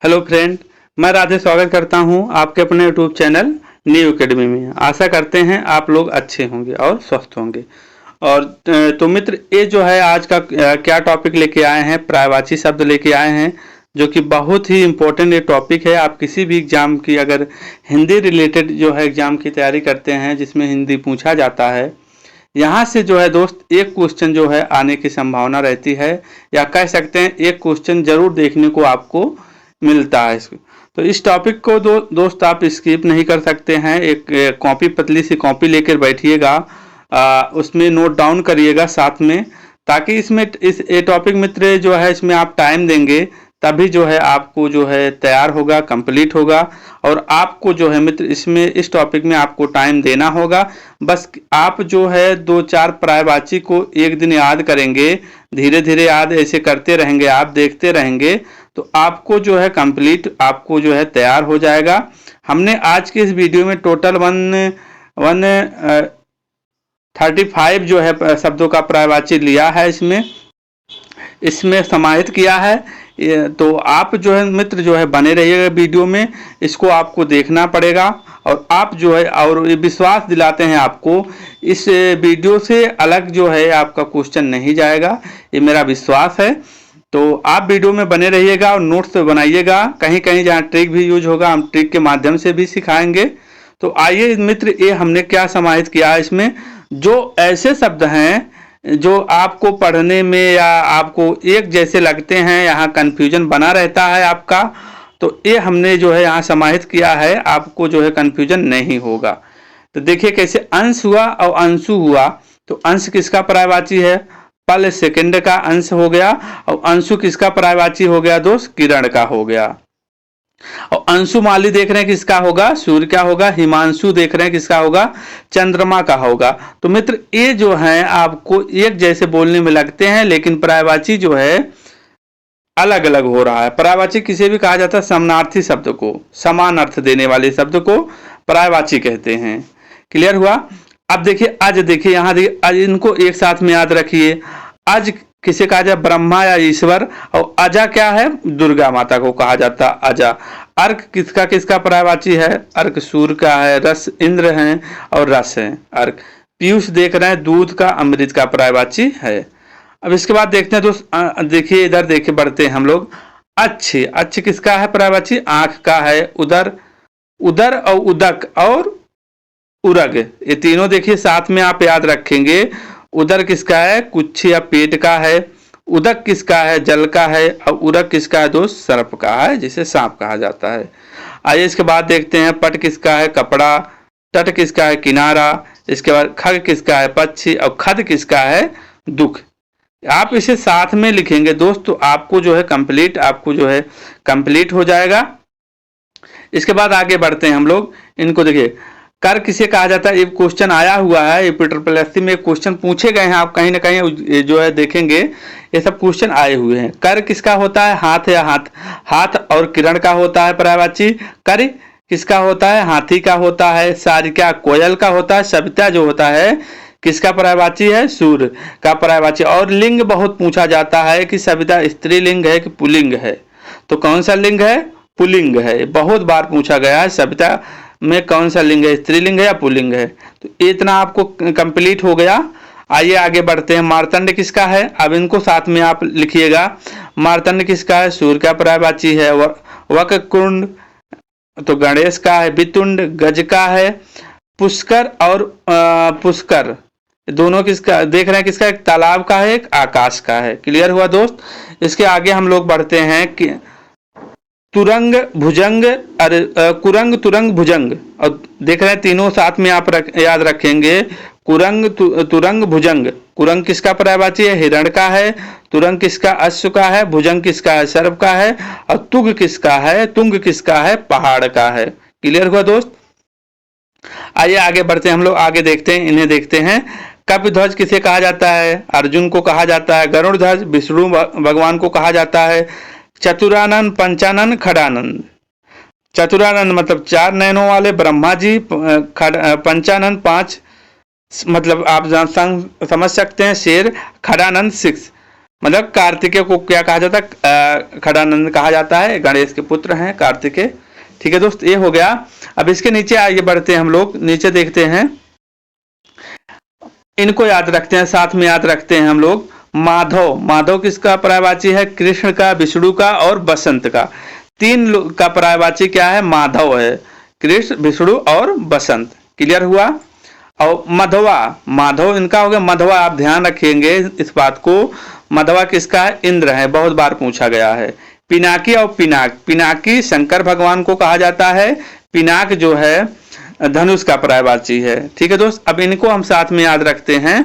Hello friend, मैं राधे स्वागत करता हूं आपके अपने यूट्यूब चैनल न्यू एकेडमी में। आशा करते हैं आप लोग अच्छे होंगे और स्वस्थ होंगे। और तो मित्र, ये जो है आज का क्या टॉपिक लेके आए हैं, पर्यायवाची शब्द लेके आए हैं, जो कि बहुत ही इम्पोर्टेंट ये टॉपिक है। आप किसी भी एग्जाम की अगर हिंदी रिलेटेड जो है एग्जाम की तैयारी करते हैं जिसमें हिंदी पूछा जाता है, यहाँ से जो है दोस्त एक क्वेश्चन जो है आने की संभावना रहती है, या कह सकते हैं एक क्वेश्चन जरूर देखने को आपको मिलता है। तो इस टॉपिक को दोस्त आप स्किप नहीं कर सकते हैं। एक कॉपी, पतली सी कॉपी लेकर बैठिएगा, उसमें नोट डाउन करिएगा साथ में, ताकि इसमें इस ये टॉपिक मित्र जो है इसमें आप टाइम देंगे तभी जो है आपको जो है तैयार होगा, कंप्लीट होगा। और आपको जो है मित्र इसमें इस टॉपिक में आपको टाइम देना होगा। बस आप जो है 2-4 पर्यायवाची को एक दिन याद करेंगे, धीरे धीरे याद ऐसे करते रहेंगे, आप देखते रहेंगे तो आपको जो है कंप्लीट, आपको जो है तैयार हो जाएगा। हमने आज के इस वीडियो में टोटल 135 जो है शब्दों का पर्यायवाची लिया है, इसमें समाहित किया है। तो आप जो है मित्र जो है बने रहिएगा वीडियो में, इसको आपको देखना पड़ेगा। और आप जो है और विश्वास दिलाते हैं आपको, इस वीडियो से अलग जो है आपका क्वेश्चन नहीं जाएगा, ये मेरा विश्वास है। तो आप वीडियो में बने रहिएगा और नोट्स बनाइएगा। कहीं कहीं जहाँ ट्रिक भी यूज होगा हम ट्रिक के माध्यम से भी सिखाएंगे। तो आइए मित्र, ये हमने क्या समाहित किया है इसमें, जो ऐसे शब्द हैं जो आपको पढ़ने में या आपको एक जैसे लगते हैं, यहाँ कन्फ्यूजन बना रहता है आपका, तो ये हमने जो है यहाँ समाहित किया है, आपको जो है कन्फ्यूजन नहीं होगा। तो देखिए कैसे अंश हुआ और अंशु हुआ। तो अंश किसका पर्यायवाची है? पल सेकंड का अंश हो गया। और अंशु किसका पर्यायवाची हो गया दोस्त? किरण का हो गया। और अंशुमाली देख रहे हैं किसका होगा? सूर्य का होगा। हिमांशु देख रहे हैं किसका होगा? चंद्रमा का होगा। तो मित्र ये जो है आपको एक जैसे बोलने में लगते हैं, लेकिन पर्यायवाची जो है अलग अलग हो रहा है। पर्यायवाची किसे भी कहा जाता है? समानार्थी शब्द को, समान अर्थ देने वाले शब्द को पर्यायवाची कहते हैं। क्लियर हुआ? अब देखिए अज, देखिए यहाँ देखिए अज, इनको एक साथ में याद रखिए। अज किसे कहा जाए? ब्रह्मा या ईश्वर। और अजा क्या है? दुर्गा माता को कहा जाता है अजा। अर्क किसका किसका पर्यायवाची है? अर्क सूर्य का है। रस इंद्र है और रस है अर्क। पीयूष देख रहे हैं दूध का, अमृत का पर्यायवाची है। अब इसके बाद देखते हैं दोस्त, देखिए इधर देखिए बढ़ते हैं हम लोग। अच्छे, अच्छे किसका है पर्यायवाची? आंख का है। उदर, उदर और उदक और उरग, ये तीनों देखिए साथ में आप याद रखेंगे। उदर किसका है? कुछ या पेट का है। उदक किसका है? जल का है। और उरग किसका है दोस्त? सर्प का है, जिसे सांप कहा जाता है। आइए इसके बाद देखते हैं। पट किसका है? कपड़ा। तट किसका है? किनारा। इसके बाद खग किसका है? पक्षी। और खद किसका है? दुख। आप इसे साथ में लिखेंगे दोस्त तो आपको जो है कंप्लीट, आपको जो है कंप्लीट हो जाएगा। इसके बाद आगे बढ़ते हैं हम लोग। इनको देखिए, कर किसे कहा जाता है? ये क्वेश्चन आया हुआ है, ये PSSC में क्वेश्चन पूछे गए हैं, आप कहीं ना कहीं जो है देखेंगे ये सब क्वेश्चन आए हुए हैं। कर किसका होता है? हाथ या हाथ, हाथ और किरण का होता है पर्यायवाची। कर किसका होता है? हाथी का होता है। सारिका कोयल का होता है। सविता जो होता है किसका पर्यायवाची है? सूर्य का पर्यायवाची। और लिंग बहुत पूछा जाता है कि सविता स्त्रीलिंग है कि पुल्लिंग है, तो कौन सा लिंग है? पुल्लिंग है। बहुत बार पूछा गया है सविता में कौन सा लिंग है, स्त्रीलिंग है या पुल्लिंग है। तो इतना आपको कंप्लीट हो गया। आइए आगे बढ़ते हैं। मार्तंड किसका है? अब इनको साथ में आप लिखिएगा। मार्तंड किसका है? सूर्य का पर्यायवाची है। वक्रकुंड तो गणेश का है। वितुंड गज का है। पुष्कर और पुष्कर दोनों किसका देख रहे हैं? किसका? एक तालाब का है, एक आकाश का है। क्लियर हुआ दोस्त? इसके आगे हम लोग बढ़ते हैं कि तुरंग भुजंग, अरे कुरंग तुरंग भुजंग। और देख रहे हैं तीनों साथ में आप याद रखेंगे। कुरंग तुरंग भुजंग। कुरंग किसका पर्यायवाची है? हिरण का है। तुरंग किसका? अश्व का है। भुजंग किसका है? सर्प का है। और तुग किसका है? तुंग किसका है? पहाड़ का है। क्लियर हुआ दोस्त? आइए आगे बढ़ते हैं हम लोग, आगे देखते हैं, इन्हें देखते हैं। कपिध्वज किसे कहा जाता है? अर्जुन को कहा जाता है। गरुड़ ध्वज विष्णु भगवान को कहा जाता है। चतुरानन, पंचानन, खड़ानंद। चतुरानन मतलब 4 नयनों वाले ब्रह्मा जी। पंचानन 5, मतलब आप समझ सकते हैं शेर। खड़ानंद 6, मतलब कार्तिकेय को क्या कहा जाता है, खड़ानंद कहा जाता है, गणेश के पुत्र हैं कार्तिकेय। ठीक है दोस्त, ये हो गया। अब इसके नीचे आगे बढ़ते हैं हम लोग, नीचे देखते हैं, इनको याद रखते हैं, साथ में याद रखते हैं हम लोग। माधव, माधव किसका पर्यायवाची है? कृष्ण का, विष्णु का और बसंत का। तीन का पर्यायवाची क्या है? माधव है, कृष्ण, विष्णु और बसंत। क्लियर हुआ। और मधवा, माधव इनका हो गया मधवा। आप ध्यान रखेंगे इस बात को, मधवा किसका है? इंद्र है, बहुत बार पूछा गया है। पिनाकी और पिनाक, पिनाकी शंकर भगवान को कहा जाता है, पिनाक जो है धनुष का पर्यायवाची है। ठीक है दोस्त, अब इनको हम साथ में याद रखते हैं।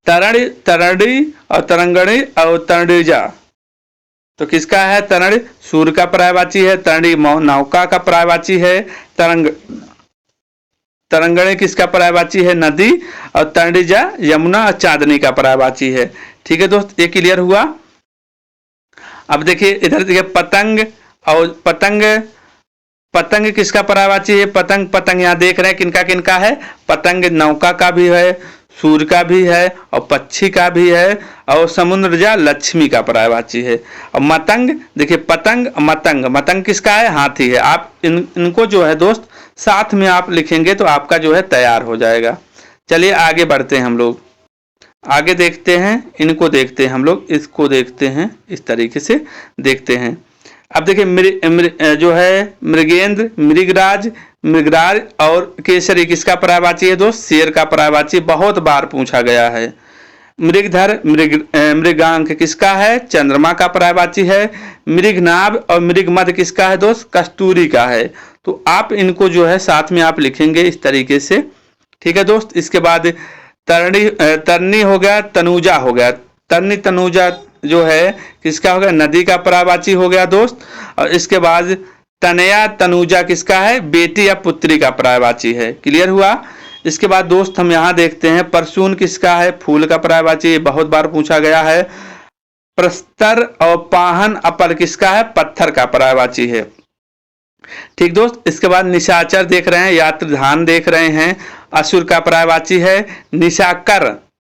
तरण, तरणी और तरंगणी और तरणिजा, तो किसका है? तरण सूर्य का पर्यायवाची है, तरणी नौका का पर्यायवाची है, तरंगणी किसका पर्यायवाची है? नदी, और तरणिजा यमुना और चांदनी का पर्यायवाची है। ठीक है दोस्त, ये क्लियर हुआ। अब देखिए इधर देखिए पतंग, और पतंग, पतंग किसका पर्यायवाची है? पतंग, पतंग यहाँ देख रहे हैं किनका किनका है? पतंग नौका का भी है, सूर्य का भी है और पक्षी का भी है, और समुद्र जा लक्ष्मी का पर्यायवाची है। और मतंग देखिए, पतंग, मतंग, मतंग किसका है? हाथी है। आप इनको जो है दोस्त साथ में आप लिखेंगे तो आपका जो है तैयार हो जाएगा। चलिए आगे बढ़ते हैं हम लोग, आगे देखते हैं, इनको देखते हैं हम लोग, इसको देखते हैं, इस तरीके से देखते हैं। अब देखिए जो है मृगेंद्र, मृगराज, मृगराज और केसरी किसका पर्यायवाची है दोस्त? शेर का पर्यायवाची, बहुत बार पूछा गया है। मृगधर, मृगांक किसका है? चंद्रमा का पर्यायवाची है। मृगनाभ और मृगमद किसका है दोस्त? कस्तूरी का है। तो आप इनको जो है साथ में आप लिखेंगे इस तरीके से। ठीक है दोस्त, इसके बाद तरनी हो गया, तनुजा हो गया। तरनी तनुजा जो है किसका हो गया? नदी का पर्यायवाची हो गया दोस्त। और इसके बाद तनया तनुजा किसका है? बेटी या पुत्री का पर्यायवाची है। क्लियर हुआ। इसके बाद दोस्त हम यहाँ देखते हैं परसून किसका है? फूल का पर्यायवाची, बहुत बार पूछा गया है। प्रस्तर और पाहन अपर किसका है? पत्थर का पर्यायवाची है। ठीक दोस्त, इसके बाद निशाचर देख रहे हैं, यात्रधान देख रहे हैं, असुर का पर्यायवाची है। निशाकर,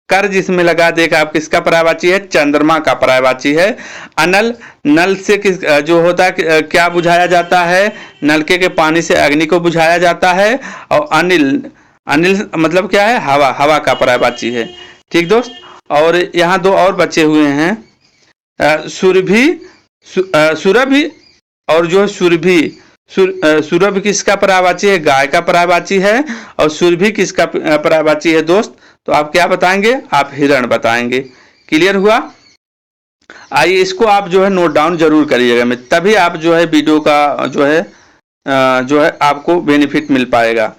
कर जिसमें लगा देखा आप, किसका पर्यायवाची है? चंद्रमा का पर्यायवाची है। अनल, नल से किस जो होता है क्या बुझाया जाता है? नलके के पानी से अग्नि को बुझाया जाता है। और अनिल, अनिल मतलब क्या है? हवा, हवा का पर्यायवाची है। ठीक दोस्त, और यहाँ दो और बचे हुए हैं, सुरभि, सुरभि और जो सुरभि, सुरभि किसका पर्यायवाची है? गाय का पर्यायवाची है। और सुरभि किसका पर्यायवाची है दोस्त? तो आप क्या बताएंगे? आप हिरण बताएंगे। क्लियर हुआ। आइए इसको आप जो है नोट डाउन जरूर करिएगा, तभी आप जो है वीडियो का जो है आपको बेनिफिट मिल पाएगा।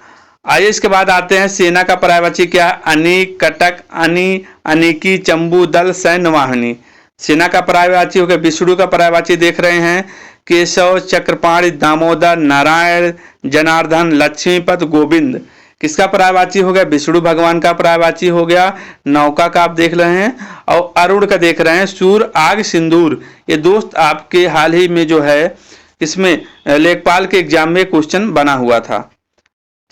आइए इसके बाद आते हैं सेना का पर्यायवाची क्या है? अनीक, कटक, अनी, अनीकी, चंबू, दल, सैन्य, वाहिनी। सेना का पर्यायवाची हो गया। विष्णु का पर्यायवाची देख रहे हैं, केशव, चक्रपाणि, दामोदर, नारायण, जनार्दन, लक्ष्मीपत, गोविंद। किसका पर्यायवाची हो गया? विष्णु भगवान का पर्यायवाची हो गया। नौका का आप देख रहे हैं, और अरुण का देख रहे हैं, सूर, आग, सिंदूर। ये दोस्त आपके हाल ही में जो है इसमें लेखपाल के एग्जाम में क्वेश्चन बना हुआ था।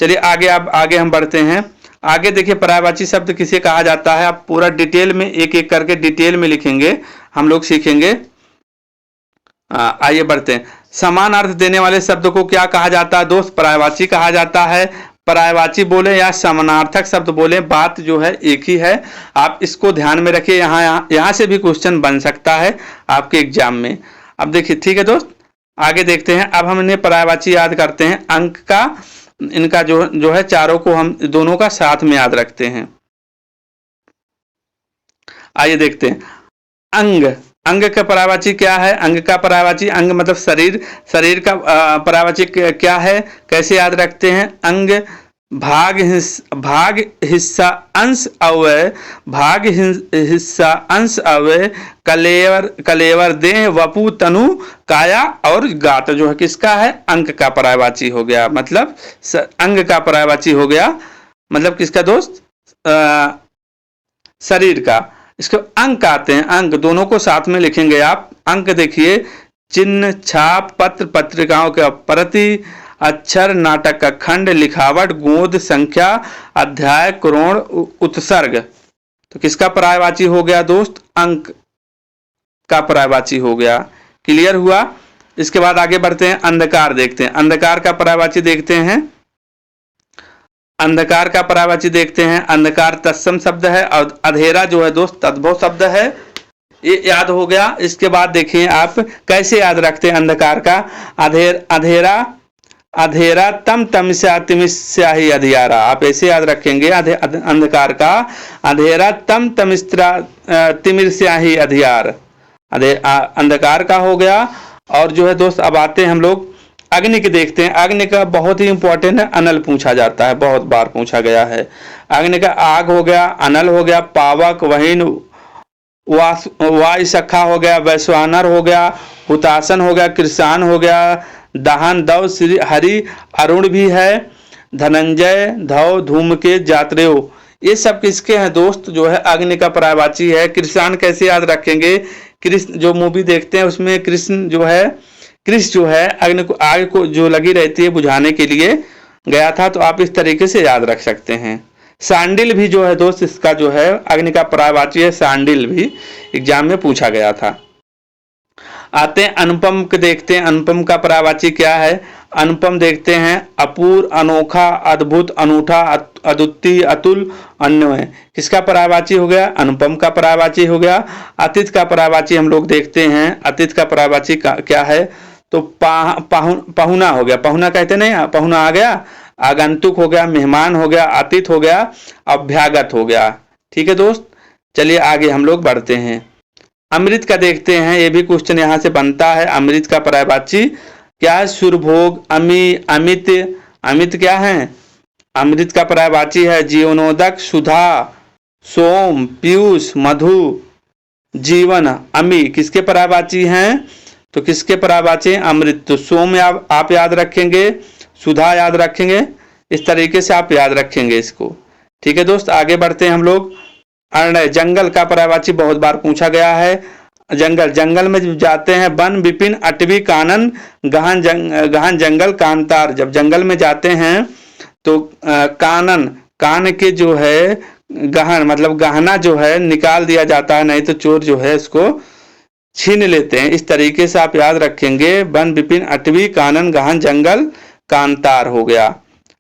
चलिए आगे हम बढ़ते हैं। आगे देखिए पर्यायवाची शब्द किसे कहा जाता है? आप पूरा डिटेल में एक एक करके डिटेल में लिखेंगे, हम लोग सीखेंगे। आइए बढ़ते हैं। समान अर्थ देने वाले शब्द को क्या कहा जाता है दोस्त? पर्यायवाची कहा जाता है। पर्यायवाची बोले या समानार्थक शब्द बोले, बात जो है एक ही है। आप इसको ध्यान में रखिए, यहाँ से भी क्वेश्चन बन सकता है आपके एग्जाम में। अब देखिए, ठीक है दोस्त, आगे देखते हैं। अब हम इन्हें पर्यायवाची याद करते हैं। अंक का, इनका जो है चारों को हम दोनों का साथ में याद रखते हैं। आइए देखते हैं। अंग, अंग का पर्यायवाची क्या है? अंग का पर्यायवाची, अंग मतलब शरीर, शरीर का पर्यायवाची क्या है? कैसे याद रखते हैं? अंग भाग, भाग, हिस्सा, अंश, अवयव, भाग, हिस्सा, अंश, अवयव, कलेवर, कलेवर, देह, वपु, तनु, काया और गात जो है किसका है? अंग का पर्यायवाची हो गया। मतलब अंग का पर्यायवाची हो गया, मतलब किसका दोस्त? शरीर का। इसके अंक आते हैं, अंक दोनों को साथ में लिखेंगे आप। अंक देखिए, चिन्ह, छाप, पत्र, पत्रिकाओं के प्रति, अक्षर, नाटक का खंड, लिखावट, गोद, संख्या, अध्याय, करोड़, उत्सर्ग। तो किसका पर्यायवाची हो गया दोस्त? अंक का पर्यायवाची हो गया। क्लियर हुआ? इसके बाद आगे बढ़ते हैं, अंधकार देखते हैं। अंधकार का पर्यायवाची देखते हैं। अंधकार का पर्यायवाची देखते हैं। अंधकार तत्सम शब्द है और अंधेरा जो है दोस्त तद्भव शब्द है। ये याद हो गया। इसके बाद देखिए आप कैसे याद रखते हैं अंधकार का। अंधेरा अधेरा तम तमस्या तिमिस्या ही अधियारा, आप ऐसे याद रखेंगे। अंधकार का अंधेरा तम तमिस्त्रा तिमिर्स्या ही अधियार, अंधकार का हो गया। और जो है दोस्त अब आते हैं हम लोग अग्नि के देखते हैं। अग्नि का बहुत ही इंपॉर्टेंट है, अनल पूछा जाता है, बहुत बार पूछा गया है। अग्नि का आग हो गया, अनल हो गया, पावक, वहीन, वायु सखा हो गया, वैश्वानर हो गया, हुतासन हो गया, कृषाण हो गया, दहन, दव, श्री हरि, अरुण भी है, धनंजय, धव, धूमकेत, जात्रेय, ये सब किसके हैं दोस्त? जो है अग्नि का पर्यायवाची है। कृषाण कैसे याद रखेंगे? कृष्ण जो मूवी देखते हैं उसमें कृष्ण जो है अग्नि को, आग को जो लगी रहती है बुझाने के लिए गया था, तो आप इस तरीके से याद रख सकते हैं। सांडिल भी जो है दोस्त इसका जो है अग्नि का पर्यायवाची है। सांडिल भी एग्जाम में पूछा गया था। आते हैं अनुपम के देखते हैं। अनुपम का पर्यायवाची क्या है? अनुपम देखते हैं, अपूर्व, अनोखा, अद्भुत, अनूठा, अद्वितीय, अतुल, अन्वय, किसका पर्यायवाची हो गया? अनुपम का पर्यायवाची हो गया। अतीत का पर्यायवाची हम लोग देखते हैं। अतीत का पर्यायवाची क्या है? तो पहुना हो गया, पहुना कहते नहीं, पहुना आ गया, आगंतुक हो गया, मेहमान हो गया, अतिथ हो गया, अभ्यागत हो गया। ठीक है दोस्त, चलिए आगे हम लोग बढ़ते हैं। अमृत का देखते हैं, ये भी क्वेश्चन यहाँ से बनता है। अमृत का पर्यायवाची क्या है? सुरभोग, अमी, अमित, अमित क्या है? अमृत का पर्यायवाची है जीवनोदक, सुधा, सोम, पीयूष, मधु, जीवन। अमी किसके पर्यायवाची हैं? तो किसके पर्यायवाची हैं? अमृत। तो सोम आप याद रखेंगे, सुधा याद रखेंगे, इस तरीके से आप याद रखेंगे इसको। ठीक है दोस्त, आगे बढ़ते हैं हम लोग। अरण्य, जंगल का पर्यायवाची बहुत बार पूछा गया है। जंगल, जंगल में जाते हैं, वन, विपिन, अटवी, कानन, गहन जंगल, कांतार। जब जंगल में जाते हैं तो कानन, कान के जो है गहन मतलब गहना जो है निकाल दिया जाता है, नहीं तो चोर जो है इसको छीन लेते हैं। इस तरीके से आप याद रखेंगे, वन, विपिन, अटवी, कानन, गहन जंगल, कांतार हो गया।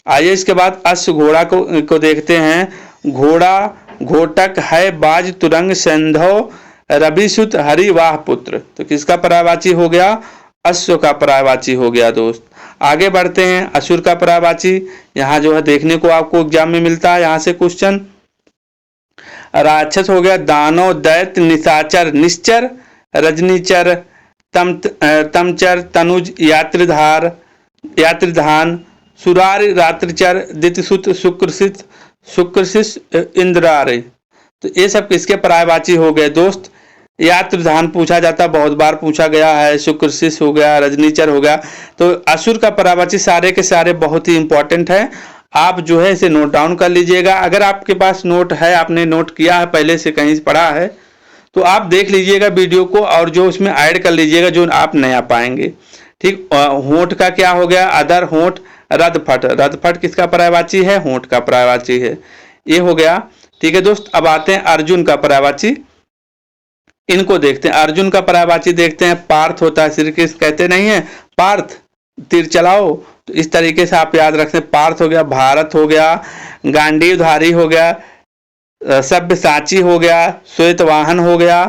आइए इसके बाद अश्व, घोड़ा को देखते हैं। घोड़ा, घोटक है, बाज, तुरंग, संधव, रविसुत, हरि, वाह, पुत्र। तो किसका पर्यायवाची हो गया? अश्व का पर्यायवाची हो गया दोस्त। आगे बढ़ते हैं। असुर का पर्यायवाची यहाँ जो है देखने को आपको एग्जाम में मिलता है, यहाँ से क्वेश्चन। राक्षस हो गया, दानव, दैत्य, निशाचर, निश्चर, रजनीचर, तमचर, तनुज, यात्रिधान, सुरारि, रात्रिचर, दितिसुत, शुक्रशिष, इंद्रारि। तो ये सब किसके पर्यायवाची हो गए दोस्त? यात्रिधान पूछा जाता, बहुत बार पूछा गया है। शुक्रशिष हो गया, रजनीचर हो गया। तो असुर का पर्यायवाची सारे के सारे बहुत ही इंपॉर्टेंट है, आप जो है इसे नोट डाउन कर लीजिएगा। अगर आपके पास नोट है, आपने नोट किया है पहले से कहीं पढ़ा है, तो आप देख लीजिएगा वीडियो को और जो उसमें ऐड कर लीजिएगा जो आप नया पाएंगे। ठीक, होंठ का क्या हो गया? अदर, होंठ, रदफट, रदफट किसका पर्यायवाची है? होंठ का पर्यायवाची है, ये हो गया। ठीक है दोस्त, अब आते हैं अर्जुन का पर्यायवाची, इनको देखते हैं। अर्जुन का पर्यायवाची देखते हैं, पार्थ होता है, श्री कृष्ण कहते नहीं है पार्थ तीर चलाओ, तो इस तरीके से आप याद रखते हैं। पार्थ हो गया, भारत हो गया, गांडीवधारी हो गया, सब्यसाची हो गया, श्वेतवाहन हो गया,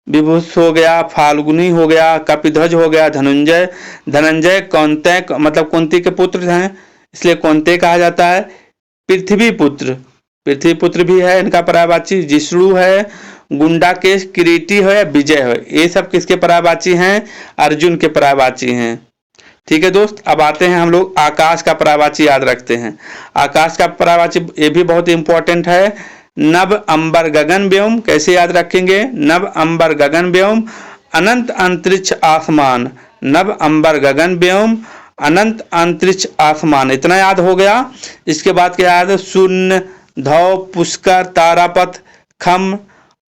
विभूष हो गया, फाल्गुनी हो गया, कपिध्वज हो गया, धनंजय, धनंजय कौंते मतलब कुंती के पुत्र हैं इसलिए कौंते कहा जाता है। पृथ्वी पुत्र, पृथ्वी पुत्र भी है इनका पर्यायवाची। जिष्णु है, गुंडाकेश, किरीटी है, विजय है, ये सब किसके पर्यायवाची हैं? अर्जुन के पर्यायवाची हैं। ठीक है दोस्त, अब आते हैं हम लोग आकाश का पर्यायवाची याद रखते हैं। आकाश का पर्यायवाची ये भी बहुत इंपॉर्टेंट है। नभ, अंबर, गगन, व्योम, कैसे याद रखेंगे? नभ, अंबर, गगन, व्योम, अनंत अंतरिक्ष आसमान। नभ, अंबर, गगन, व्योम, अनंत अंतरिक्ष आसमान, इतना याद हो गया। इसके बाद क्या याद है? शून्य, धव, पुष्कर, तारापथ, खम,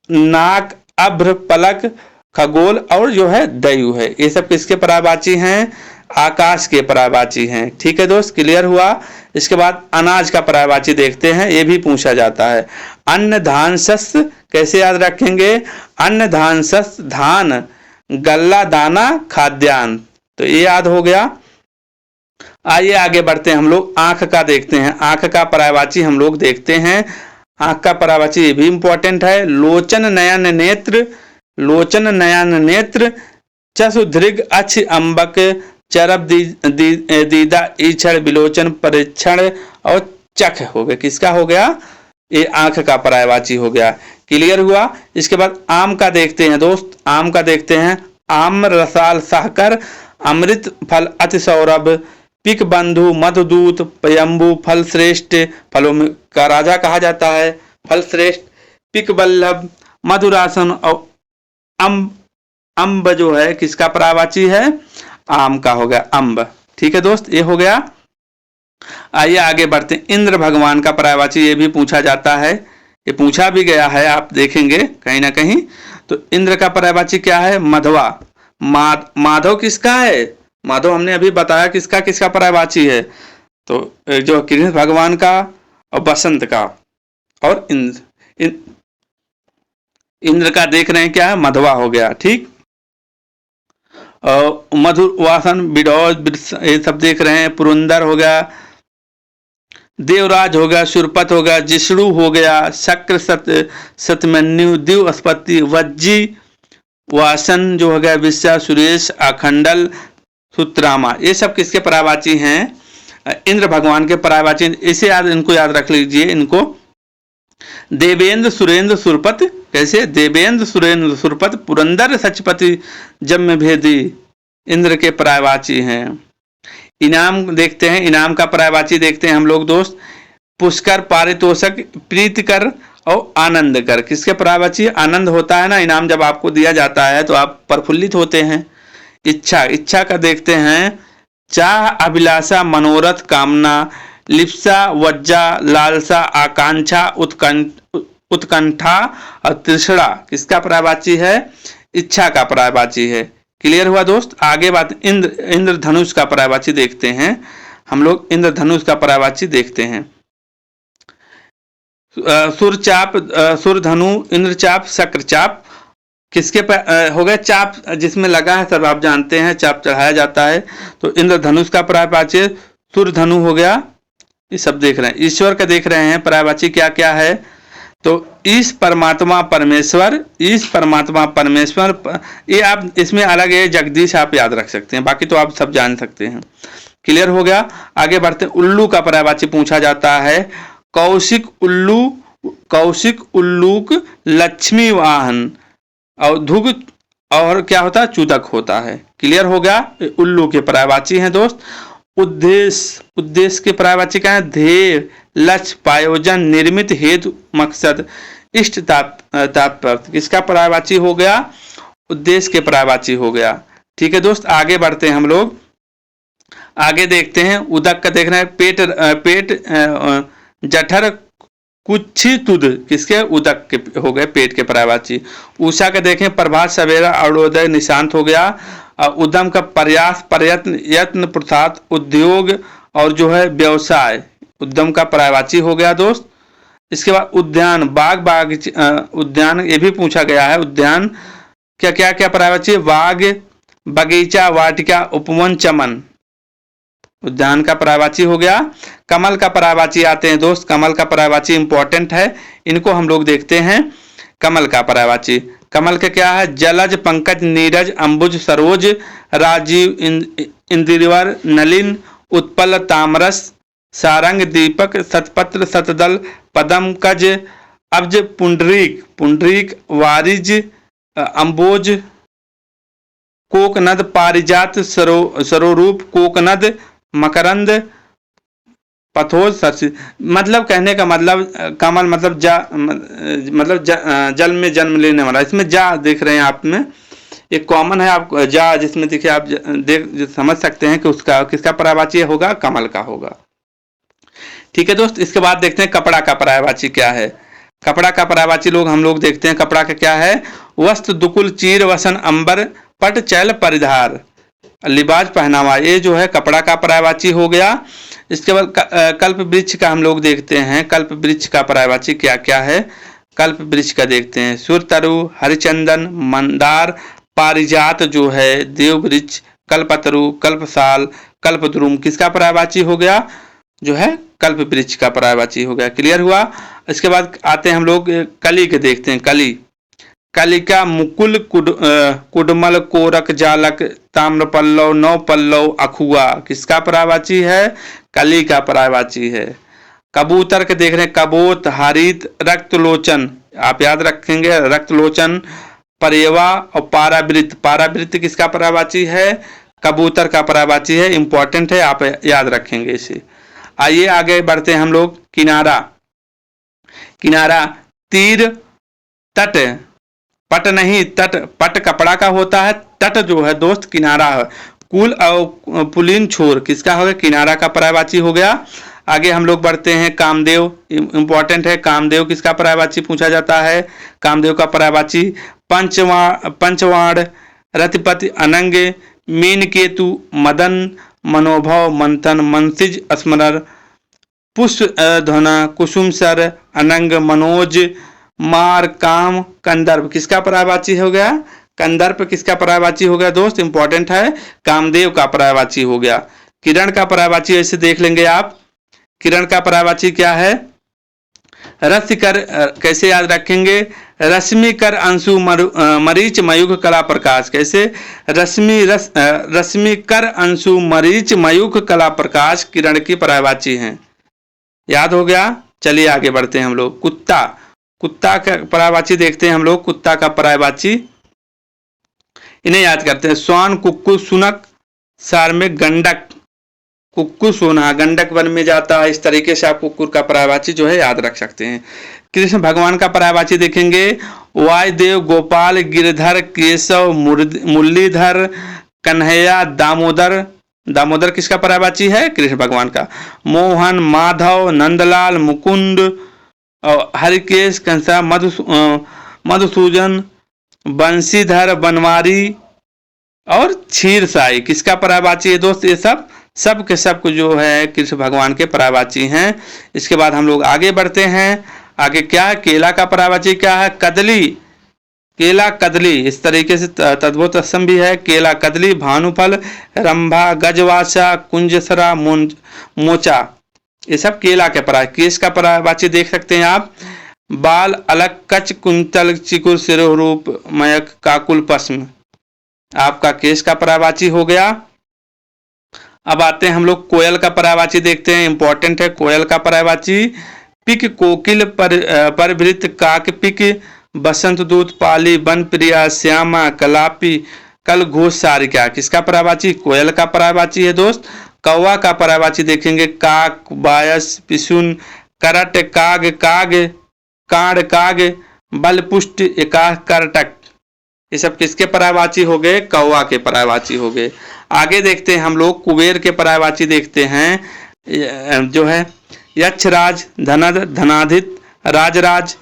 नाक, अभ्र, पलक, खगोल और जो है दयु है, ये सब किसके पर्यायवाची हैं? आकाश के पर्यायवाची हैं। ठीक है दोस्त, क्लियर हुआ। इसके बाद अनाज का पर्यायवाची देखते हैं, ये भी पूछा जाता है। अन्न धान शस्य, कैसे याद रखेंगे? अन्न धान शस्य, धान गल्ला दाना खाद्यान्न, तो ये याद हो गया। आइए आगे बढ़ते हैं, हम लोग आंख का देखते हैं। आंख का पर्यायवाची हम लोग देखते हैं। आंख का पर्यायवाची ये भी इंपॉर्टेंट है। लोचन नयन नेत्र, लोचन नयन नेत्र, चसु दीर्घ अच्छ अंबक, चरब दीदा ईक्षण विलोचन परीक्षण और चख हो गया। किसका हो गया? ये आंख का पर्यायवाची हो गया। क्लियर हुआ? इसके बाद आम का देखते हैं दोस्त। आम का देखते हैं। आम रसाल साकर, अमृत फल अति सौरभ, पिक बंधु मधुदूत, पयंबू फल श्रेष्ठ, फलों में का राजा कहा जाता है, फल श्रेष्ठ, पिक बल्लभ, मधुरासन और अम्ब जो है किसका पर्यायवाची है? आम का हो गया, अम्ब। ठीक है दोस्त, ये हो गया। आइए आगे बढ़ते हैं। इंद्र भगवान का पर्यायवाची ये भी पूछा जाता है, ये पूछा भी गया है, आप देखेंगे कहीं ना कहीं। तो इंद्र का पर्यायवाची क्या है? मधवा। माधव किसका है? माधव हमने अभी बताया किसका किसका पर्यायवाची है, तो जो कृष्ण भगवान का और बसंत का। और इंद्र का देख रहे हैं क्या है? मधवा हो गया। ठीक, और मधुर वासन, बिडौज, ये सब देख रहे हैं। पुरंदर हो गया, देवराज हो गया, सुरपत हो गया, जिष्णु हो गया, शक्र, सतमन्यु, दिव अस्पति, वज्जी, वासन जो हो गया, विश्वा, सुरेश, अखंडल, सुत्रामा, ये सब किसके पर्यायवाची हैं? इंद्र भगवान के पर्यायवाची। इसे इनको याद रख लीजिए। इनको देवेंद्र सुरेंद्र सुरपत, कैसे? देवेंद्र सुरेंद्र सुरपत, पुरंदर सचपति, जम्म भेदी, इंद्र के पर्यायवाची हैं। इनाम देखते हैं। इनाम का पर्यायवाची देखते हैं हम लोग दोस्त। पुष्कर, पारितोषक, प्रीतिकर और आनंद कर, किसके पर्यायवाची? आनंद होता है ना, इनाम जब आपको दिया जाता है तो आप प्रफुल्लित होते हैं। इच्छा, इच्छा का देखते हैं। चाह, अभिलाषा, मनोरथ, कामना, लिप्सा, वज्जा, लालसा, आकांक्षा, उत्कंठा और तृष्णा, किसका पर्यायवाची है? इच्छा का पर्यायवाची है। क्लियर हुआ दोस्त? आगे बात इंद्रधनुष का पर्यायवाची देखते हैं। हम लोग इंद्रधनुष का पर्यायवाची देखते हैं। सुरचाप, सुरधनु, इंद्रचाप, शक्रचाप, किसके हो गया? चाप जिसमें लगा है, सब आप जानते हैं, चाप चढ़ाया जाता है। तो इंद्रधनुष का पर्यायवाची सुरधनु हो गया। ये सब देख रहे हैं। ईश्वर का देख रहे हैं पर्यायवाची क्या क्या है। तो ईश परमात्मा परमेश्वर, ईश परमात्मा परमेश्वर, ये आप इसमें अलग है, जगदीश आप याद रख सकते हैं, बाकी तो आप सब जान सकते हैं। क्लियर हो गया? आगे बढ़ते हैं। उल्लू का पर्यायवाची पूछा जाता है। कौशिक उल्लू, कौशिक उल्लूक, लक्ष्मी वाहन और धुग, और क्या होता है? चूतक होता है। क्लियर हो गया? उल्लू के पर्यायवाची हैं दोस्त। उद्देश्य, उद्देश्य के पर्यायवाची क्या है? ध्येय, लक्ष्य, प्रयोजन, निर्मित, हेतु, मकसद, इष्ट, तात्पर्य, किसका पर्यायवाची हो गया? उद्देश्य के पर्यायवाची हो गया। ठीक है दोस्त, आगे बढ़ते हैं हम लोग। आगे देखते हैं। उदक का देख रहे हैं। पेट, पेट, जठर, कुच्छी, तुद, किसके? उदक के हो गए, पेट के पर्यायवाची। उषा का देखें। प्रभात, सवेरा, अरुणोदय, निशांत हो गया। उद्यम का प्रयास, प्रयत्न, यत्न, पुरुषार्थ, उद्योग और जो है व्यवसाय, उद्यम का पर्यायवाची हो गया दोस्त। इसके बाद उद्यान, बाग, उद्यान, ये भी पूछा गया है। उद्यान क्या क्या क्या पर्यायवाची? बाग, बगीचा, वाटिका, उपवन, चमन, उद्यान का पर्यायवाची हो गया। कमल का पर्यायवाची आते हैं दोस्त। कमल का पर्यायवाची इंपॉर्टेंट है, इनको हम लोग देखते हैं। कमल का पर्यायवाची, कमल का क्या है? जलज, पंकज, नीरज, अंबुज, सरोज, राजीव, इंदिवर, नलिन, उत्पल, तामरस, सारंग, दीपक, सतपत्र, सतदल, पदम, कज, अब्ज, पुंडरीक, पुंडरीक, वारिज, अंबोज, कोकनद, पारिजात, सरोरूप, कोकनद, मकरंद, पथोज, सरसी। मतलब कहने का मतलब कमल मतलब जल में जन्म लेने वाला। इसमें जा देख रहे हैं आप में, एक कॉमन है आप जा, जिसमें देखिए आप देख समझ सकते हैं कि उसका किसका पर्यायवाची होगा? कमल का होगा। ठीक है दोस्त, इसके बाद देखते हैं कपड़ा का पर्यायवाची क्या है। कपड़ा का पर्यायवाची हम लोग देखते हैं। कपड़ा का क्या है? वस्त्र, दुकुल, चीर, वसन, अंबर, पट, चैल, परिधार, लिबाज पहनावा, ये जो है कपड़ा का पर्यायवाची हो गया। इसके बाद कल्प वृक्ष का हम लोग देखते हैं, कल्प वृक्ष का पर्यायवाची क्या क्या है। कल्प वृक्ष का देखते हैं, सुरतरु, हरिचंदन, मंदार, पारिजात जो है, देव वृक्ष, कल्पतरु, कल्पसाल, कल्पद्रुम किसका पर्यायवाची हो गया, जो है कल्प वृक्ष का पर्यायवाची हो गया। क्लियर हुआ। इसके बाद आते हैं हम लोग कली के देखते हैं। कली, कलिका, मुकुल, कुडमल, कोरक, जालक, ताम्रपल्लव, नवपल्लव, अखुआ किसका पर्यायवाची है, कली का पर्यायवाची है। कबूतर के देख रहे हैं, कबोत, हरित, रक्तलोचन, आप याद रखेंगे रक्तलोचन, परेवा और पारावृत, पारावृत किसका पर्यायवाची है, कबूतर का पर्यायवाची है, इंपॉर्टेंट है, आप याद रखेंगे इसे। आइए आगे बढ़ते हैं हम लोग। किनारा, किनारा, तीर, तट, पट नहीं तट, पट कपड़ा का होता है, तट जो है दोस्त किनारा है। कुल और पुलिन छोर किसका हो गया, किनारा का पर्यायवाची हो गया। आगे हम लोग बढ़ते हैं। कामदेव, इंपॉर्टेंट है, कामदेव किसका पर्यायवाची पूछा जाता है, कामदेव का पर्यायवाची। पंचवाण, रतिपति, अनंग, मीनकेतु, मदन, मनोभव, मंथन, मनसिज, स्मरण, पुष्प ध्वना, कुसुमसर, अनंग, मनोज, मार, काम, कंदर्प किसका पर्यायवाची हो गया, कंदर्प किसका पर्यायवाची हो गया दोस्त, इंपॉर्टेंट है, कामदेव का पर्यायवाची हो गया। किरण का पर्यायवाची ऐसे देख लेंगे आप। किरण का पर्यायवाची क्या है, रस कर, कैसे याद रखेंगे, रश्मि कर, अंशु, मरीच, मयूख, कला, प्रकाश। कैसे, रश्मि कर, अंशु, मरीच, मयूख, कला, प्रकाश किरण की पर्यायवाची हैं। याद हो गया। चलिए आगे बढ़ते हैं हम लोग। कुत्ता, कुत्ता का पर्यायवाची देखते हैं हम लोग। कुत्ता का पर्यायवाची इन्हें याद करते हैं। स्वान, कुक्कु, सुनक, सार्मिक, गंडक, कुक्कु सोना गंडक वन में जाता है। इस तरीके से आप कुक्कुर का पर्यायवाची जो है याद रख सकते हैं। कृष्ण भगवान का पर्यायवाची देखेंगे। वायुदेव, गोपाल, गिरधर, केशव, मुरलीधर, कन्हैया, दामोदर, दामोदर किसका पर्यायवाची है, कृष्ण भगवान का। मोहन, माधव, नंदलाल, मुकुंद, हरिकेश, कंसा, मधुसूदन, बंशीधर, बनवारी और क्षीरसाई किसका पर्यायवाची है दोस्त। ये सब के सब जो है कृष्ण भगवान के पर्यायवाची हैं। इसके बाद हम लोग आगे बढ़ते हैं। आगे क्या है, केला का पर्यायवाची क्या है, कदली, केला, कदली, इस तरीके से तद्भुत असम भी है। केला, कदली, भानुफल, रंभा, गजवासा, कुंजसरा, मोचा, ये सब केला के पर्यायवाची। केश का पर्यायवाची देख सकते हैं आप। बाल, अलग, कच, कुंतल, चिकुर, सिरोह, रूप, मयक, काकुल, पश्म आपका केश का पर्यायवाची हो गया। अब आते हैं हम लोग कोयल का पर्यायवाची देखते हैं, इंपॉर्टेंट है कोयल का पर्यायवाची। पिक, कोकिल, परवृत, काक, पिक, बसंत दूत, पाली, वन प्रिया, श्यामा, कलापी, कल घोष, सारिका किसका पर्यायवाची, कोयल का पर्यायवाची है दोस्त। कौवा का पर्यायवाची देखेंगे। काक, बायस, पिसुन, करट, काग, काग, काड़, काग, बलपुष्ट, एकाह, करटक ये सब किसके पर्यायवाची हो गए, कौवा के पर्यायवाची हो गए। आगे देखते हैं हम लोग कुबेर के पर्यायवाची देखते हैं जो है यक्षराज, धनद, धनाधित, राजराज,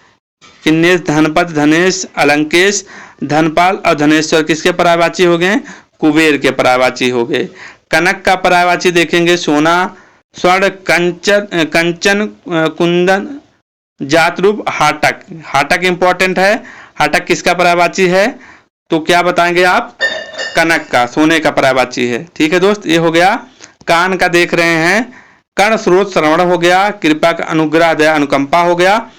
किन्नेश, धनपत, धनेश, अलंकेश, धनपाल और धनेश्वर किसके पर्यायवाची हो गए, कुबेर के पर्यायवाची हो गए। कनक का पर्यायवाची देखेंगे। सोना, स्वर्ण, कंचन, कुंदन, जातरूप, हाटक, हाटक इंपॉर्टेंट है। हाटक किसका पर्यायवाची है, तो क्या बताएंगे आप, कनक का, सोने का पर्यायवाची है। ठीक है दोस्त, ये हो गया। कान का देख रहे हैं। कर्ण, स्रोत, श्रवण हो गया। कृपा का, अनुग्रह, दया, अनुकंपा हो गया।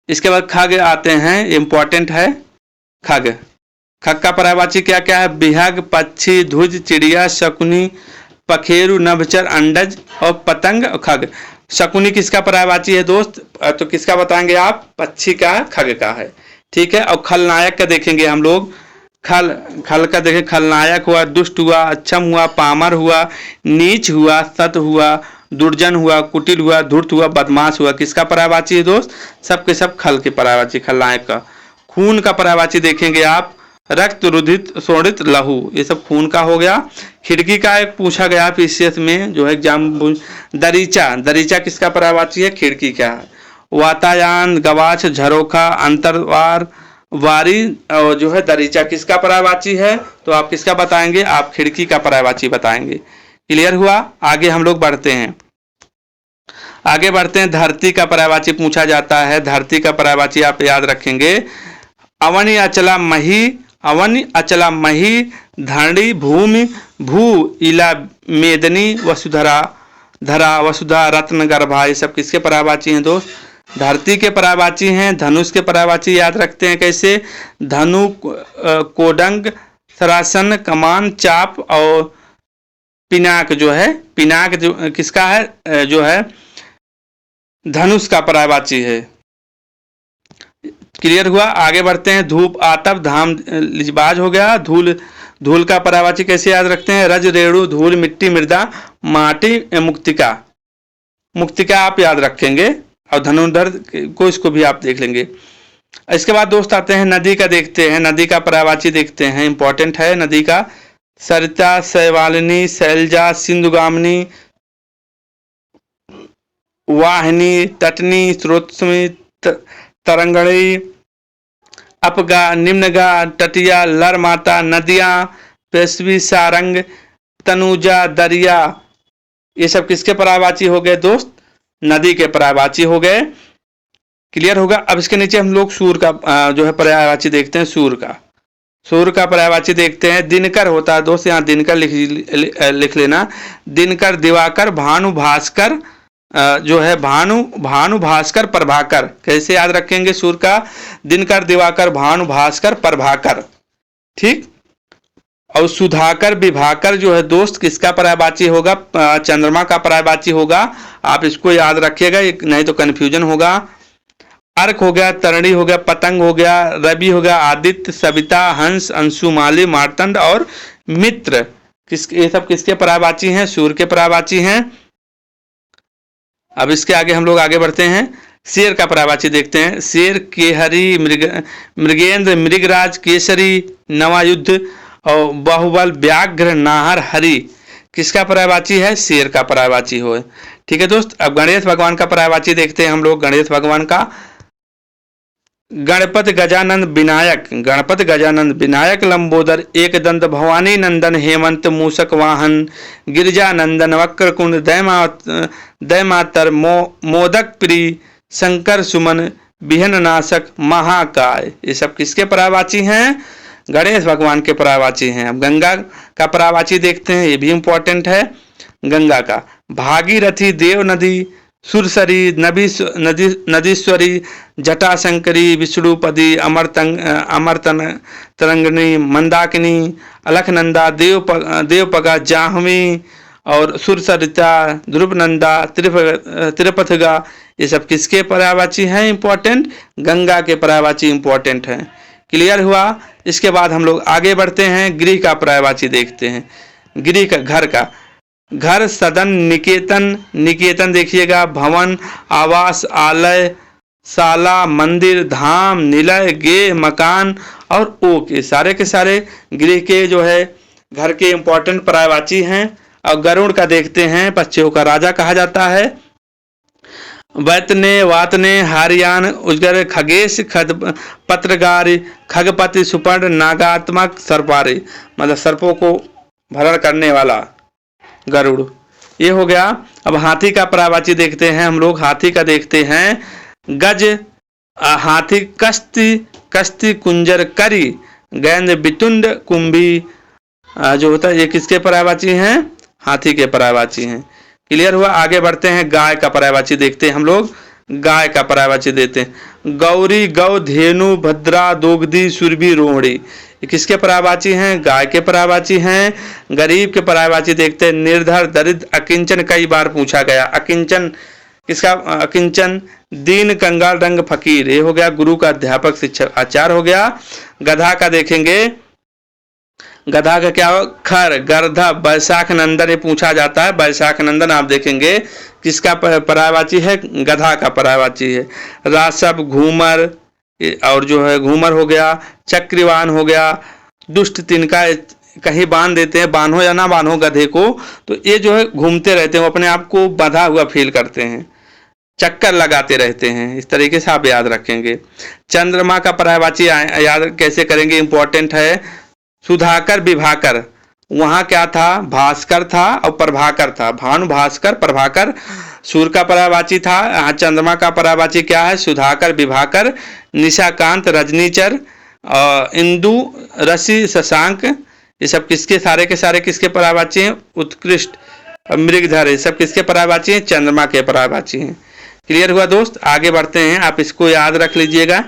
इसके बाद खग आते हैं, इंपॉर्टेंट है खग। खग का पर्यायवाची क्या क्या है, बिहग, पक्षी, ध्वज, चिड़िया, शकुनी, पखेरु, नभचर, अंडज और पतंग और खग। शकुनी किसका पर्यायवाची है दोस्त, तो किसका बताएंगे आप, पक्षी का, खग का है। ठीक है। और खलनायक का देखेंगे हम लोग। खल का देखें, खलनायक हुआ, दुष्ट हुआ, अक्षम हुआ, पामर हुआ, नीच हुआ, सत हुआ, दुर्जन हुआ, कुटिल हुआ, धूर्त हुआ, बदमाश हुआ किसका पर्यायवाची है दोस्त, सब के सब खल के पर्यायवाची, खलनायक का। खून का पर्यायवाची देखेंगे आप। रक्त, रुधिर, शोणित, लहू ये सब खून का हो गया। खिड़की का एक पूछा गया पीसीएस में जो है एग्जाम। दरीचा, दरीचा किसका पर्यायवाची है, खिड़की का है। वातायन, गवाच, झरोखा, अंतरवार, वारी और जो है दरीचा किसका पर्यायवाची है? तो आप किसका बताएंगे? आप खिड़की का पर्यायवाची बताएंगे। क्लियर हुआ? आगे हम लोग बढ़ते हैं। आगे बढ़ते हैं, धरती का पर्यायवाची पूछा जाता है। धरती का पर्यायवाची आप याद रखेंगे, अवनि अचला मही, अवनि अचला मही, धरणी भूमि, भू इला मेदनी, वसुधरा धरा, वसुधा रत्न गर्भा। ये सब किसके पर्यायवाची हैं दोस्त? धरती के पर्यायवाची हैं। धनुष के पर्यायवाची याद रखते हैं कैसे? धनु, कोडंग, सरासन, कमान, चाप और पिनाक जो है, पिनाक जो किसका है? जो है धनुष का पर्यायवाची है। क्लियर हुआ? आगे बढ़ते हैं, धूप, आतप, धाम, लिजबाज हो गया। धूल, धूल का पर्यायवाची कैसे याद रखते हैं? रज, रेणु, धूल, मिट्टी, मृदा, माटी, मुक्तिका। मुक्तिका आप याद रखेंगे और धनुर्धर को, इसको भी आप देख लेंगे। इसके बाद दोस्त आते हैं, नदी का देखते हैं। नदी का पर्यायवाची देखते हैं, इंपॉर्टेंट है नदी का। सरिता, शैवालिनी, शैलजा, सिंधुगामिनी, वाहिनी, तटनी, स्रोतस्वी, तरंगणी, अपगा, निम्नगा, तटिया, लर माता, नदियां, पेशवी, सारंग, तनुजा, दरिया। ये सब किसके पर्यायवाची हो गए दोस्त? नदी के पर्यायवाची हो गए। क्लियर होगा? अब इसके नीचे हम लोग सूर्य का जो है पर्यायवाची देखते हैं। सूर्य का, सूर्य का पर्यायवाची देखते हैं। दिनकर होता है दोस्त, यहाँ दिनकर लिख लेना। दिनकर, दिवाकर, भानु, भास्कर, जो है भानु, भास्कर, प्रभाकर। कैसे याद रखेंगे सूर्य का? दिनकर, दिवाकर, भानु, भास्कर, प्रभाकर। ठीक। और सुधाकर, विभाकर जो है दोस्त किसका पर्यायवाची होगा? चंद्रमा का पर्यायवाची होगा। आप इसको याद रखिएगा, नहीं तो कंफ्यूजन होगा। अर्क हो गया, तरणी हो गया, पतंग हो गया, रवि हो गया, आदित्य, सविता, हंस, अंशुमाली, मार्तंड और मित्र। ये सब किसके पर्यायवाची हैं? सूर्य के पर्यायवाची हैं। अब इसके आगे हम लोग आगे बढ़ते हैं, शेर का पर्यायवाची देखते हैं। शेर, केहरी, मृगेंद्र, मृगराज, केसरी, नवायुद्ध और बाहुबल, व्याघ्र, नाहर, हरि। किसका पर्यायवाची है? शेर का पर्यायवाची हो। ठीक है दोस्त। अब गणेश भगवान का पर्यायवाची देखते हैं हम लोग। गणेश भगवान का, गणपति गजानंद विनायक, गणपति गजानंद विनायक, लंबोदर, एक दंत, भवानी नंदन, हेमंत, मूषक वाहन, गिरिजा नंदन, वक्रकुंड, दैमातर, मोदक प्रिय, शंकर सुमन, बिहन नाशक, महाकाय। ये सब किसके पर्यायवाची हैं? गणेश भगवान के पर्यायवाची हैं। अब गंगा का पर्यायवाची देखते हैं, ये भी इंपॉर्टेंट है। गंगा का, भागीरथी, देव नदी, सुरसरी, नदीश्वरी, जटाशंकरी, विष्णुपदी, अमरतन तरंगिणी, मंदाकिनी, अलखनंदा, देवपगा, जाह्नवी और सुरसरिता, ध्रुवनंदा, त्रिपथगा। ये सब किसके पर्यायवाची हैं? इंपॉर्टेंट, गंगा के पर्यायवाची इंपॉर्टेंट है। क्लियर हुआ? इसके बाद हम लोग आगे बढ़ते हैं, गृह का पर्यायवाची देखते हैं। गृह का, घर का, घर, सदन, निकेतन, निकेतन देखिएगा, भवन, आवास, आलय, शाला, मंदिर, धाम, निलय, गेह, मकान और ओक। ये सारे के सारे गृह के जो है घर के इंपॉर्टेंट पर्यायवाची हैं। और गरुड़ का देखते हैं, पक्षियों का राजा कहा जाता है। वैतने, वातने, हारियान, उजगर, खगेश, पत्रगारी, खगपति, सुपर्ण, नागात्मक, सर्पारी, मतलब सर्पों को भरण करने वाला गरुड़। ये हो गया। अब हाथी का पर्यायवाची देखते हैं हम लोग। हाथी का देखते हैं, गज, हाथी, कस्ती, कुंजर, करी, गेंद, बितुंड, कुंभी जो होता है, ये किसके पर्यायवाची हैं? हाथी के पर्यायवाची हैं। क्लियर हुआ? आगे बढ़ते हैं, गाय का पर्यायवाची देखते हैं हम लोग। गाय का पर्यायवाची देते हैं, गौरी, गौ, धेनु, भद्रा, दोगदी, सुरभि, रोहिणी। ये किसके पर्यायवाची हैं? गाय के पर्यायवाची हैं। गरीब के पर्यायवाची देखते हैं, निर्धर, दरिद्र, अकिंचन। कई बार पूछा गया अकिंचन किसका? अकिंचन, दीन, कंगाल, रंग, फकीर। ये हो गया गुरु का, अध्यापक, शिक्षक, आचार्य हो गया। गधा का देखेंगे, गधा का क्या हो? खर, गर्धा, बैशाख नंदन। ये पूछा जाता है, बैशाख नंदन आप देखेंगे किसका पर्यायवाची है? गधा का पर्यायवाची है। रासव, घूमर और जो है घूमर हो गया, चक्रवान हो गया, दुष्ट, तिनका। कहीं बांध देते हैं, बांधो या ना बांधो गधे को, तो ये जो है घूमते रहते हैं, वो अपने आप को बंधा हुआ फील करते हैं। चक्कर लगाते रहते हैं। इस तरीके से आप याद रखेंगे। चंद्रमा का पर्यायवाची याद कैसे करेंगे, इंपॉर्टेंट है। सुधाकर विभाकर, वहां क्या था, भास्कर था और प्रभाकर था, भानु भास्कर प्रभाकर सूर्य का पर्यायवाची था। यहाँ चंद्रमा का पर्यायवाची क्या है, सुधाकर विभाकर, निशाकांत रजनीचर, इंदु रसि शशांक, ये सब किसके, सारे के सारे किसके पर्यायवाची हैं, उत्कृष्ट मृगधर, ये सब किसके पर्यायवाची हैं, चंद्रमा के पर्यायवाची हैं। क्लियर हुआ दोस्त, आगे बढ़ते हैं। आप इसको याद रख लीजिएगा,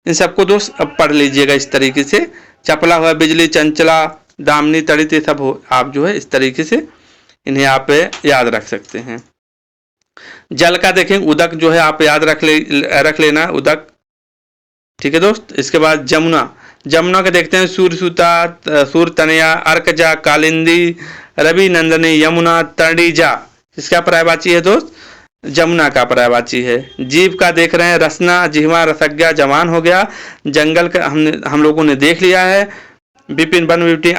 इन सबको दोस्त अब पढ़ लीजिएगा इस तरीके से। चपला हुआ, बिजली, चंचला, दामिनी, तड़ित, सब हो आप जो है इस तरीके से इन्हें आप याद रख सकते हैं। जल का देखें, उदक जो है आप याद रख लेना, उदक, ठीक है दोस्त। इसके बाद जमुना, जमुना के देखते हैं, सूर्यसुता, सूर्यतनया, अर्कजा, कालिंदी, रवि नंदनी, यमुना, तड़िजा, इसका पर्यायवाची है दोस्त, जमुना का पर्यायवाची है। जीव का देख रहे हैं, रसना, जिह्वा, रसज्ञा, जवान हो गया। जंगल का हम लोगों ने देख लिया है, विपिन, वन, विपिन,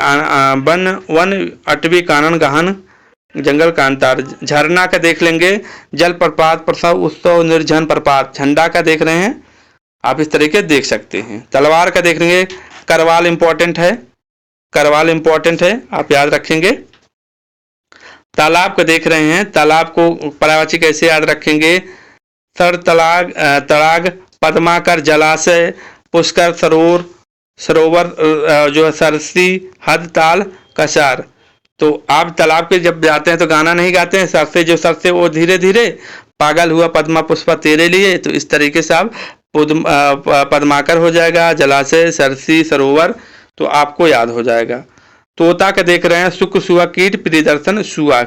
वन, वन, अटवी, कानन, गहन, जंगल, कांतार। झरना का देख लेंगे, जल प्रपात, प्रसव, उत्सव, निर्जन प्रपात। झंडा का देख रहे हैं, आप इस तरीके देख सकते हैं। तलवार का देख लेंगे, करवाल इंपॉर्टेंट है, करवाल इंपॉर्टेंट है, आप याद रखेंगे। तालाब को देख रहे हैं, तालाब को पर्यायवाची कैसे याद रखेंगे, सर, तलाग, तड़ाग, पद्माकर, जलाशय, पुष्कर, सरोवर, सरोवर जो है सरसी, हद, ताल, कसार। तो आप तालाब के जब जाते हैं तो गाना नहीं गाते हैं, सरसे जो सरसे वो धीरे धीरे, पागल हुआ पद्मा पुष्पा तेरे लिए, तो इस तरीके से आप पद्माकर हो जाएगा, जलाशय, सरसी, सरोवर, तो आपको याद हो जाएगा। तोता का देख रहे हैं, सुख, सुआ, कीट, प्रियदर्शन, सुआ।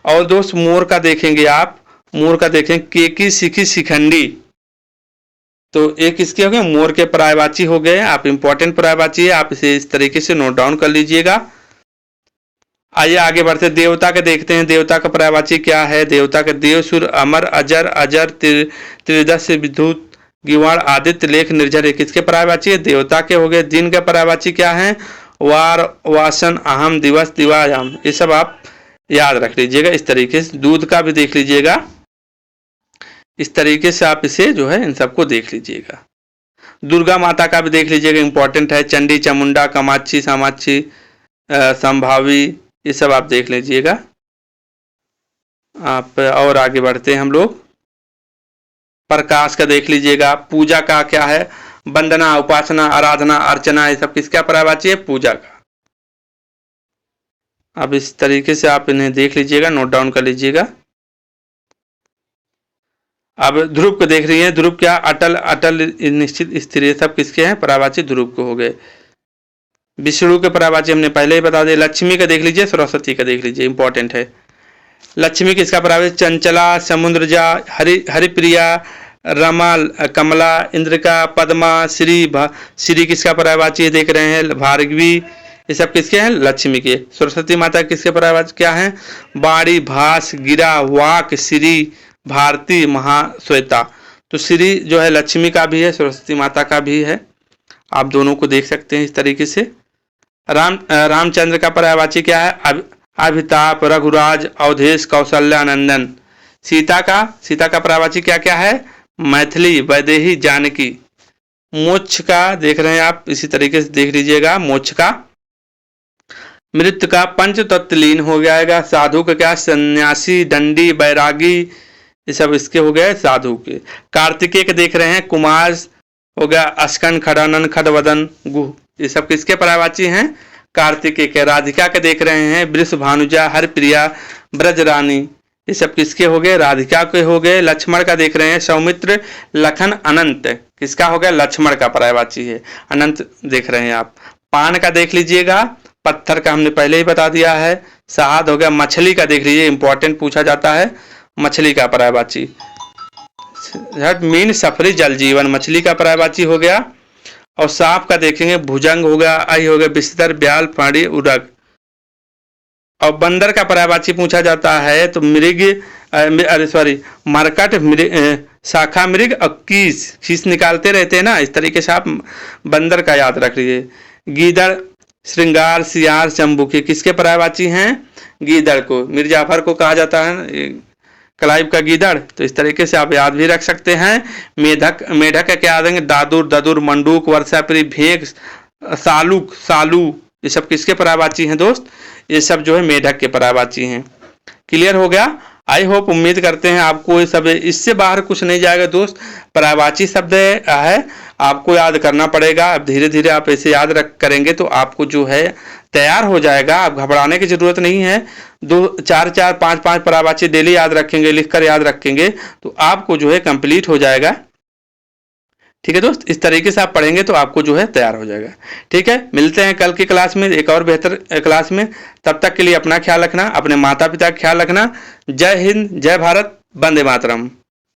और दोस्त मोर का देखेंगे आप, मोर का देखें, केकी, सिखी, शिखंडी, तो एक किसके हो गए, मोर के पर्यायवाची हो गए। आप इंपॉर्टेंट पर्यायवाची है, आप इसे इस तरीके से नोट डाउन कर लीजिएगा। आइए आगे बढ़ते, देवता के देखते हैं, देवता का पर्यायवाची क्या है। देवता का देव, सुर, अमर, अजर, अजर, त्रिदश, विद्युत, गिवाड़, आदित्य, लेख, निर्जर, ये किसके पर्यायवाची है, देवता के हो गए। दिन का पर्यायवाची क्या है, वार, वासन, अहम, दिवस, दिवायाम, ये सब आप याद रख लीजिएगा इस तरीके से। दूध का भी देख लीजिएगा, इस तरीके से आप इसे जो है इन सबको देख लीजिएगा। दुर्गा माता का भी देख लीजिएगा, इंपॉर्टेंट है। चंडी, चामुंडा, कामाक्षी, सामाक्षी, संभावी, ये सब आप देख लीजिएगा। आप और आगे बढ़ते हैं हम लोग। प्रकाश का देख लीजिएगा। पूजा का क्या है, वंदना, उपासना, आराधना, अर्चना, ये सब किसका पर्यायवाची है, पूजा का। अब इस तरीके से आप इन्हें देख लीजिएगा, नोट डाउन कर लीजिएगा। अब ध्रुव को देख रही है, ध्रुव क्या, अटल, अटल, निश्चित, स्थिर, सब किसके हैं पर्यायवाची, ध्रुव को हो गए। विष्णु के पर्यायवाची हमने पहले ही बता दिया। लक्ष्मी का देख लीजिए, सरस्वती का देख लीजिए, इंपॉर्टेंट है। लक्ष्मी किसका पर्यायवाची, चंचला, समुद्रजा, हरिप्रिया, रमा, कमला, इंद्रिका, पद्मा, श्री किसका पर्यायवाची है, देख रहे हैं, भार्गवी, ये सब किसके हैं, लक्ष्मी के। सरस्वती माता किसके पर्यायवाची क्या है, बाड़ी, भास, गिरा, वाक, श्री, भारती, महाश्वेता। तो श्री जो है लक्ष्मी का भी है, सरस्वती माता का भी है, आप दोनों को देख सकते हैं इस तरीके से। रामचंद्र का पर्यायवाची क्या है, अभिताप, रघुराज, अवधेश, कौशल्या, नंदन। सीता का पर्यायवाची क्या क्या है, मैथिली, वैदेही, जानकी। मोक्ष का देख रहे हैं आप, इसी तरीके से देख लीजिएगा। मोक्ष का, मृत्यु का, पंच तत्लीन हो जाएगा। साधु का क्या, सन्यासी, दंडी, बैरागी, ये सब इसके हो गए साधु के। कार्तिकेय के देख रहे हैं, कुमार हो गया, अस्कन, खड़ानन, खडवदन, गुह, ये सब किसके पर्यायवाची हैं, कार्तिकेय के। राधिका के देख रहे हैं, वृष, भानुजा, हरप्रिया, ब्रजरानी, ये सब किसके हो गए, राधिका के हो गए। लक्ष्मण का देख रहे हैं, सौमित्र, लखन, अनंत, किसका हो गया, लक्ष्मण का पर्यायवाची है, अनंत देख रहे हैं आप। पान का देख लीजिएगा, पत्थर का हमने पहले ही बता दिया है। साहद हो गया। मछली का देख लीजिए, इंपॉर्टेंट पूछा जाता है, मछली का पर्यायवाची। मीन, सफरी, जल जीवन, मछली का पर्यायवाची हो गया। और सांप का देखेंगे, भुजंग हो गया, आई हो गया, बिस्तर, ब्याल, फाड़ी, उड़ग। और बंदर का पर्यायवाची पूछा जाता है तो मृग, मरकट, शाखा मृग और खीस निकालते रहते हैं ना, इस तरीके से आप बंदर का याद रख लीजिए। गीदड़, श्रृंगार, सियार, चंबुके, किसके पर्यायवाची हैं, गीदड़ को। मीर जाफर को कहा जाता है क्लाइव का गीदड़, तो इस तरीके से आप याद भी रख सकते हैं। मेढक, मेढक का क्या याद देंगे, दादुर, ददुर, मंडूक, वर्षापरी, भेग, सालुक, सालू, ये सब किसके पर्यायवाची हैं दोस्त, ये सब जो है मेढक के पर्यायवाची हैं। क्लियर हो गया। आई होप, उम्मीद करते हैं आपको ये सब, इससे बाहर कुछ नहीं जाएगा दोस्त। पर्यायवाची शब्द है, आपको याद करना पड़ेगा। अब धीरे धीरे आप ऐसे याद रख करेंगे तो आपको जो है तैयार हो जाएगा। आप घबराने की जरूरत नहीं है। 2, 4, 4, 5, 5 पर्यायवाची डेली याद रखेंगे, लिखकर याद रखेंगे तो आपको जो है कंप्लीट हो जाएगा। ठीक है दोस्त, इस तरीके से आप पढ़ेंगे तो आपको जो है तैयार हो जाएगा। ठीक है, मिलते हैं कल की क्लास में एक और बेहतर क्लास में। तब तक के लिए अपना ख्याल रखना, अपने माता पिता का ख्याल रखना। जय हिंद, जय भारत, वंदे मातरम।